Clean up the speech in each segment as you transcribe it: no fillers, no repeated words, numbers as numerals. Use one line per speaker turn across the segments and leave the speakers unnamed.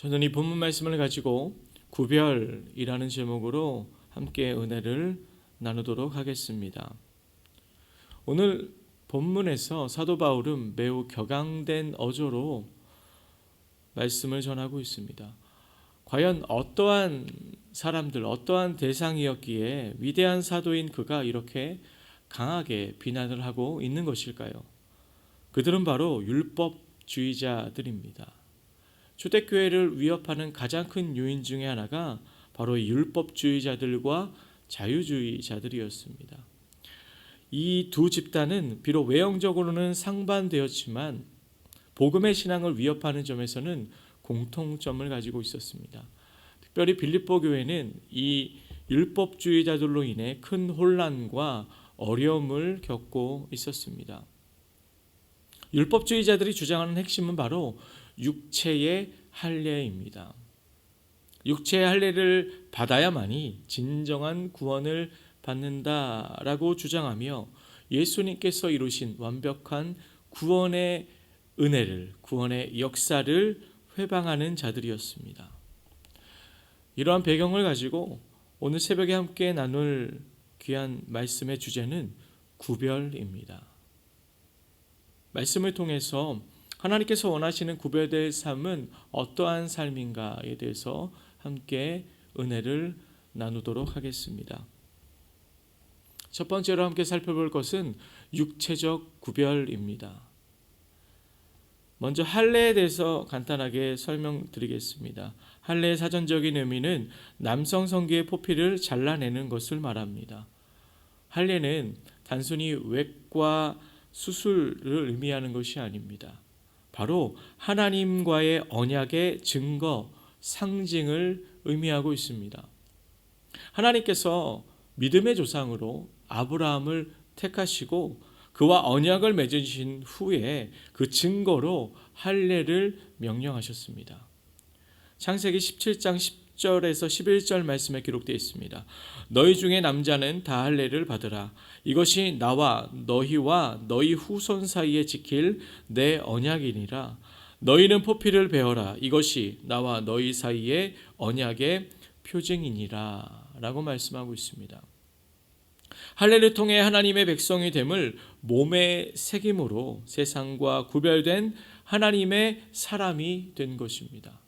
저는 이 본문 말씀을 가지고 구별이라는 제목으로 함께 은혜를 나누도록 하겠습니다. 오늘 본문에서 사도 바울은 매우 격앙된 어조로 말씀을 전하고 있습니다. 과연 어떠한 사람들, 어떠한 대상이었기에 위대한 사도인 그가 이렇게 강하게 비난을 하고 있는 것일까요? 그들은 바로 율법주의자들입니다. 초대교회를 위협하는 가장 큰 요인 중에 하나가 바로 이 율법주의자들과 자유주의자들이었습니다. 이 두 집단은 비록 외형적으로는 상반되었지만 복음의 신앙을 위협하는 점에서는 공통점을 가지고 있었습니다. 특별히 빌립보 교회는 이 율법주의자들로 인해 큰 혼란과 어려움을 겪고 있었습니다. 율법주의자들이 주장하는 핵심은 바로 육체의 할례입니다. 육체의 할례를 받아야만이 진정한 구원을 받는다라고 주장하며 예수님께서 이루신 완벽한 구원의 은혜를, 구원의 역사를 회방하는 자들이었습니다. 이러한 배경을 가지고 오늘 새벽에 함께 나눌 귀한 말씀의 주제는 구별입니다. 말씀을 통해서 하나님께서 원하시는 구별될 삶은 어떠한 삶인가에 대해서 함께 은혜를 나누도록 하겠습니다. 첫 번째로 함께 살펴볼 것은 육체적 구별입니다. 먼저 할례에 대해서 간단하게 설명드리겠습니다. 할례의 사전적인 의미는 남성 성기의 포피를 잘라내는 것을 말합니다. 할례는 단순히 외과 수술을 의미하는 것이 아닙니다. 바로 하나님과의 언약의 증거, 상징을 의미하고 있습니다. 하나님께서 믿음의 조상으로 아브라함을 택하시고 그와 언약을 맺으신 후에 그 증거로 할례를 명령하셨습니다. 창세기 17장 10절에서 11절 말씀에 기록되어 있습니다. 너희 중에 남자는 다 할례를 받으라. 이것이 나와 너희와 너희 후손 사이에 지킬 내 언약이니라. 너희는 포피를 베어라. 이것이 나와 너희 사이의 언약의 표징이니라. 라고 말씀하고 있습니다. 할례를 통해 하나님의 백성이 됨을 몸의 새김으로 세상과 구별된 하나님의 사람이 된 것입니다.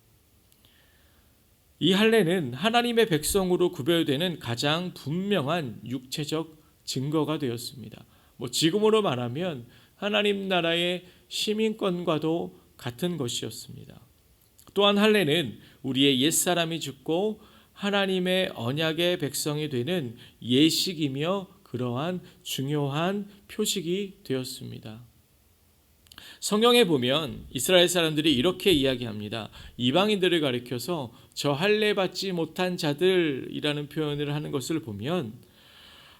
이 할례는 하나님의 백성으로 구별되는 가장 분명한 육체적 증거가 되었습니다. 지금으로 말하면 하나님 나라의 시민권과도 같은 것이었습니다. 또한 할례는 우리의 옛사람이 죽고 하나님의 언약의 백성이 되는 예식이며 그러한 중요한 표식이 되었습니다. 성경에 보면 이스라엘 사람들이 이렇게 이야기합니다. 이방인들을 가리켜서 저 할례 받지 못한 자들이라는 표현을 하는 것을 보면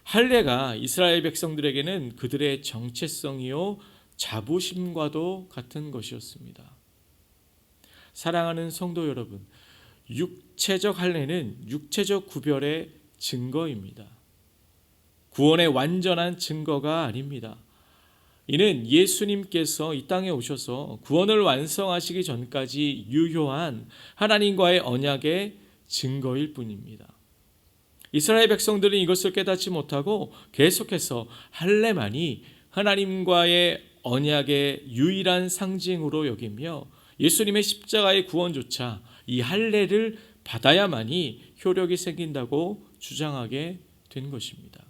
할례가 이스라엘 백성들에게는 그들의 정체성이요 자부심과도 같은 것이었습니다. 사랑하는 성도 여러분, 육체적 할례는 육체적 구별의 증거입니다. 구원의 완전한 증거가 아닙니다. 이는 예수님께서 이 땅에 오셔서 구원을 완성하시기 전까지 유효한 하나님과의 언약의 증거일 뿐입니다. 이스라엘 백성들은 이것을 깨닫지 못하고 계속해서 할례만이 하나님과의 언약의 유일한 상징으로 여기며 예수님의 십자가의 구원조차 이 할례를 받아야만이 효력이 생긴다고 주장하게 된 것입니다.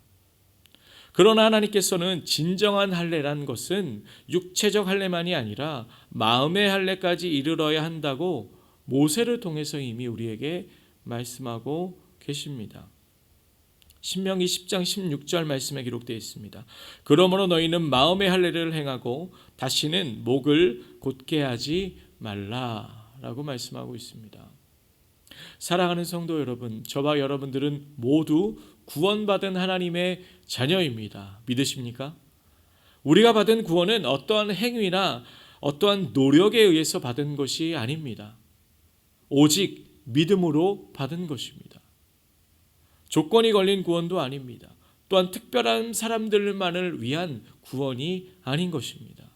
그러나 하나님께서는 진정한 할례란 것은 육체적 할례만이 아니라 마음의 할례까지 이르러야 한다고 모세를 통해서 이미 우리에게 말씀하고 계십니다. 신명기 10장 16절 말씀에 기록되어 있습니다. 그러므로 너희는 마음의 할례를 행하고 다시는 목을 곧게 하지 말라라고 말씀하고 있습니다. 사랑하는 성도 여러분, 저와 여러분들은 모두 구원받은 하나님의 자녀입니다. 믿으십니까? 우리가 받은 구원은 어떠한 행위나 어떠한 노력에 의해서 받은 것이 아닙니다. 오직 믿음으로 받은 것입니다. 조건이 걸린 구원도 아닙니다. 또한 특별한 사람들만을 위한 구원이 아닌 것입니다.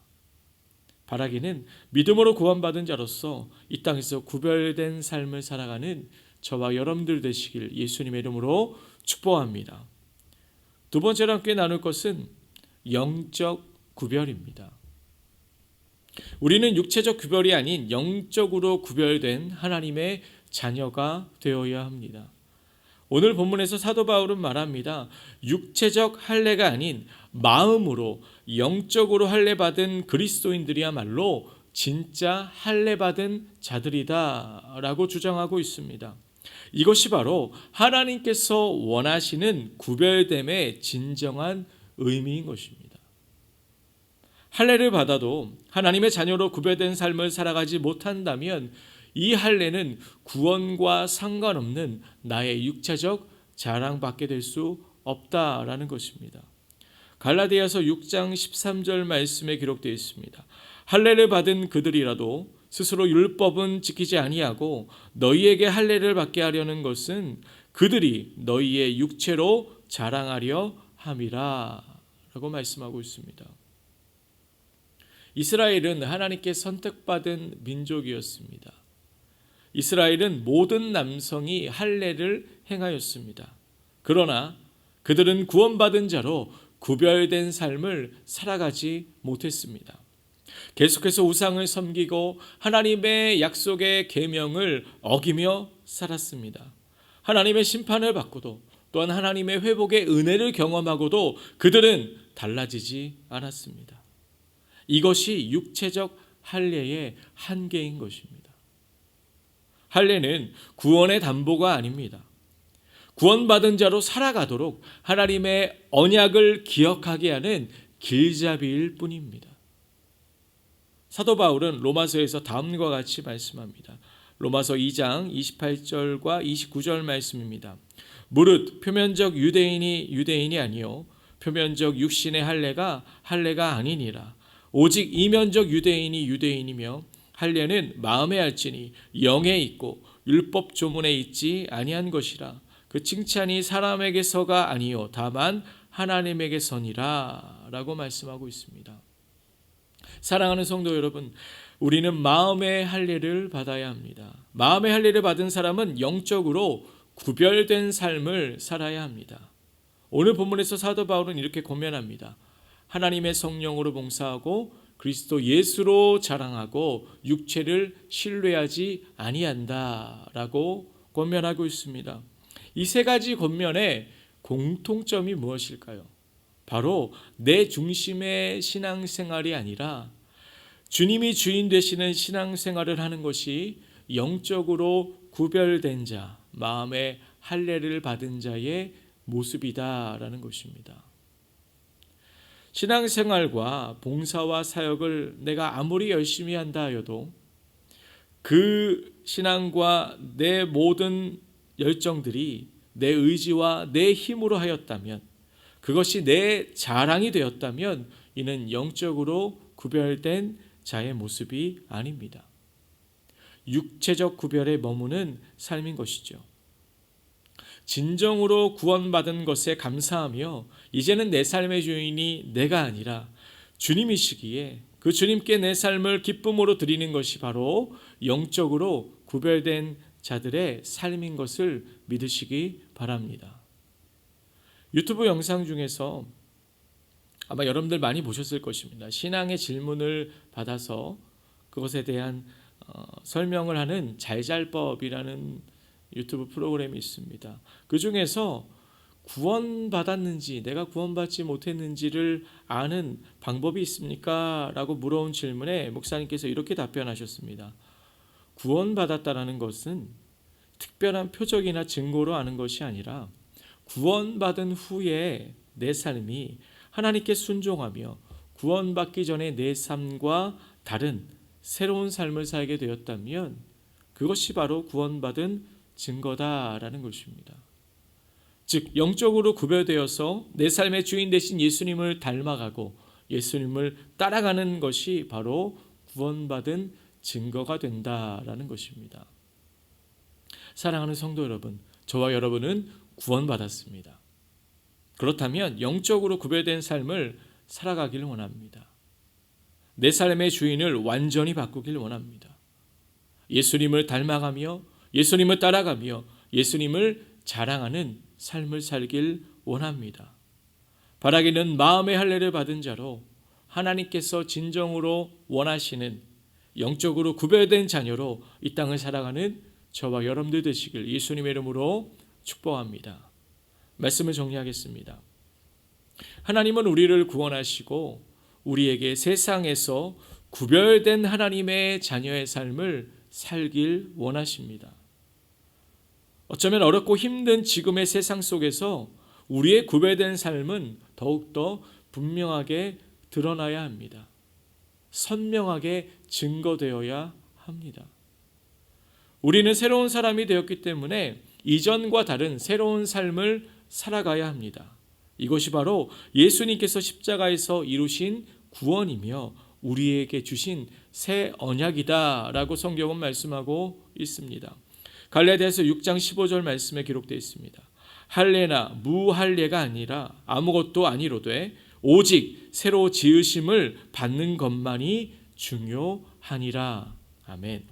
바라기는 믿음으로 구원받은 자로서 이 땅에서 구별된 삶을 살아가는 저와 여러분들 되시길 예수님의 이름으로 축복합니다. 두 번째로 함께 나눌 것은 영적 구별입니다. 우리는 육체적 구별이 아닌 영적으로 구별된 하나님의 자녀가 되어야 합니다. 오늘 본문에서 사도 바울은 말합니다. 육체적 할례가 아닌 마음으로 영적으로 할례받은 그리스도인들이야말로 진짜 할례받은 자들이다 라고 주장하고 있습니다. 이것이 바로 하나님께서 원하시는 구별됨의 진정한 의미인 것입니다. 할례를 받아도 하나님의 자녀로 구별된 삶을 살아가지 못한다면 이 할례는 구원과 상관없는 나의 육체적 자랑밖에 될 수 없다라는 것입니다. 갈라디아서 6장 13절 말씀에 기록되어 있습니다. 할례를 받은 그들이라도 스스로 율법은 지키지 아니하고 너희에게 할례를 받게 하려는 것은 그들이 너희의 육체로 자랑하려 함이라 라고 말씀하고 있습니다. 이스라엘은 하나님께 선택받은 민족이었습니다. 이스라엘은 모든 남성이 할례를 행하였습니다. 그러나 그들은 구원받은 자로 구별된 삶을 살아가지 못했습니다. 계속해서 우상을 섬기고 하나님의 약속의 계명을 어기며 살았습니다. 하나님의 심판을 받고도 또한 하나님의 회복의 은혜를 경험하고도 그들은 달라지지 않았습니다. 이것이 육체적 할례의 한계인 것입니다. 할례는 구원의 담보가 아닙니다. 구원받은 자로 살아가도록 하나님의 언약을 기억하게 하는 길잡이일 뿐입니다. 사도 바울은 로마서에서 다음과 같이 말씀합니다. 로마서 2장 28절과 29절 말씀입니다. 무릇 표면적 유대인이 아니요 표면적 육신의 할례가 아니니라. 오직 이면적 유대인이 유대인이며 할례는 마음에 알지니 영에 있고 율법 조문에 있지 아니한 것이라. 그 칭찬이 사람에게서가 아니요 다만 하나님에게서니라 라고 말씀하고 있습니다. 사랑하는 성도 여러분, 우리는 마음의 할례를 받아야 합니다. 마음의 할례를 받은 사람은 영적으로 구별된 삶을 살아야 합니다. 오늘 본문에서 사도 바울은 이렇게 권면합니다. 하나님의 성령으로 봉사하고 그리스도 예수로 자랑하고 육체를 신뢰하지 아니한다라고 권면하고 있습니다. 이 세 가지 권면의 공통점이 무엇일까요? 바로 내 중심의 신앙생활이 아니라 주님이 주인 되시는 신앙생활을 하는 것이 영적으로 구별된 자, 마음의 할례를 받은 자의 모습이다라는 것입니다. 신앙생활과 봉사와 사역을 내가 아무리 열심히 한다 하여도 그 신앙과 내 모든 열정들이 내 의지와 내 힘으로 하였다면, 그것이 내 자랑이 되었다면 이는 영적으로 구별된 자의 모습이 아닙니다. 육체적 구별에 머무는 삶인 것이죠. 진정으로 구원받은 것에 감사하며 이제는 내 삶의 주인이 내가 아니라 주님이시기에 그 주님께 내 삶을 기쁨으로 드리는 것이 바로 영적으로 구별된 자들의 삶인 것을 믿으시기 바랍니다. 유튜브 영상 중에서 아마 여러분들 많이 보셨을 것입니다. 신앙의 질문을 받아서 그것에 대한 설명을 하는 잘잘법이라는 유튜브 프로그램이 있습니다. 그 중에서 구원받았는지 내가 구원받지 못했는지를 아는 방법이 있습니까? 라고 물어온 질문에 목사님께서 이렇게 답변하셨습니다. 구원받았다라는 것은 특별한 표적이나 증거로 아는 것이 아니라 구원받은 후에 내 삶이 하나님께 순종하며 구원받기 전에 내 삶과 다른 새로운 삶을 살게 되었다면 그것이 바로 구원받은 증거다라는 것입니다. 즉 영적으로 구별되어서 내 삶의 주인 되신 예수님을 닮아가고 예수님을 따라가는 것이 바로 구원받은 증거가 된다라는 것입니다. 사랑하는 성도 여러분, 저와 여러분은 구원받았습니다. 그렇다면 영적으로 구별된 삶을 살아가기를 원합니다. 내 삶의 주인을 완전히 바꾸길 원합니다. 예수님을 닮아가며 예수님을 따라가며 예수님을 자랑하는 삶을 살길 원합니다. 바라기는 마음의 할례를 받은 자로 하나님께서 진정으로 원하시는 영적으로 구별된 자녀로 이 땅을 살아가는 저와 여러분들 되시길 예수님의 이름으로 축복합니다. 말씀을 정리하겠습니다. 하나님은 우리를 구원하시고 우리에게 세상에서 구별된 하나님의 자녀의 삶을 살길 원하십니다. 어쩌면 어렵고 힘든 지금의 세상 속에서 우리의 구별된 삶은 더욱더 분명하게 드러나야 합니다. 선명하게 증거되어야 합니다. 우리는 새로운 사람이 되었기 때문에 이전과 다른 새로운 삶을 살아가야 합니다. 이것이 바로 예수님께서 십자가에서 이루신 구원이며 우리에게 주신 새 언약이다라고 성경은 말씀하고 있습니다. 갈라디아서 6장 15절 말씀에 기록되어 있습니다. 할례나 무할례가 아니라 아무것도 아니로되 오직 새로 지으심을 받는 것만이 중요하니라. 아멘.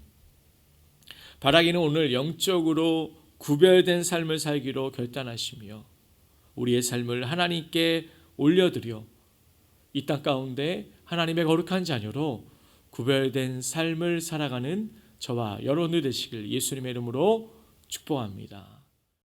바라기는 오늘 영적으로 구별된 삶을 살기로 결단하시며 우리의 삶을 하나님께 올려드려 이 땅 가운데 하나님의 거룩한 자녀로 구별된 삶을 살아가는 저와 여러분들 되시길 예수님의 이름으로 축복합니다.